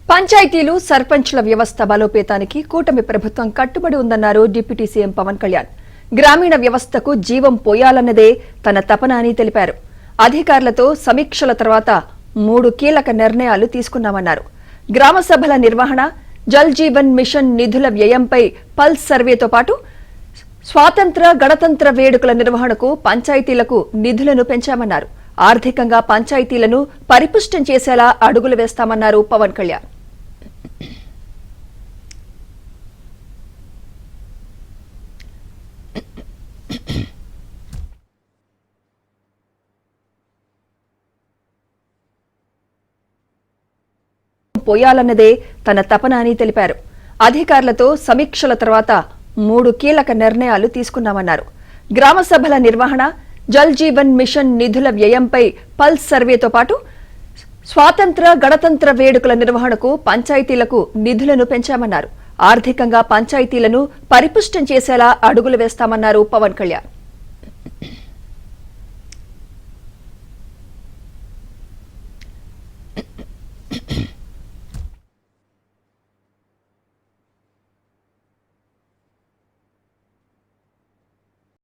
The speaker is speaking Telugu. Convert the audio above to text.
పంచాయతీలు సర్పంచ్ల వ్యవస్థ బలోపేతానికి కూటమి ప్రభుత్వం కట్టుబడి ఉందన్నారు డిప్యూటీ సీఎం పవన్ కళ్యాణ్. గ్రామీణ వ్యవస్థకు జీవం పోయాలన్నదే తన తపన అని తెలిపారు. అధికారులతో సమీక్షల తర్వాత 3 కీలక నిర్ణయాలు తీసుకున్నామన్నారు. గ్రామ సభల నిర్వహణ, జల్ జీవన్ మిషన్ నిధుల వ్యయంపై పల్స్ సర్వేతో పాటు స్వాతంత్ర గణతంత్ర వేడుకల నిర్వహణకు పంచాయతీలకు నిధులను పెంచామన్నారు. ఆర్థికంగా పంచాయతీలను పరిపుష్టం చేసేలా అడుగులు వేస్తామన్నారు పవన్ కళ్యాణ్. పోయాలన్నదే తన తపన అని తెలిపారు. అధికారులతో సమీక్షల తర్వాత 3 కీలక నిర్ణయాలు తీసుకున్నామన్నారు. గ్రామ సభల నిర్వహణ, జల్ జీవన్ మిషన్ నిధుల వ్యయంపై పల్స్ సర్వేతో పాటు స్వాతంత్ర గణతంత్ర వేడుకల నిర్వహణకు పంచాయతీలకు నిధులను పెంచామన్నారు. ఆర్థికంగా పంచాయతీలను పరిపుష్టం చేసేలా అడుగులు వేస్తామన్నారు పవన్ కళ్యాణ్.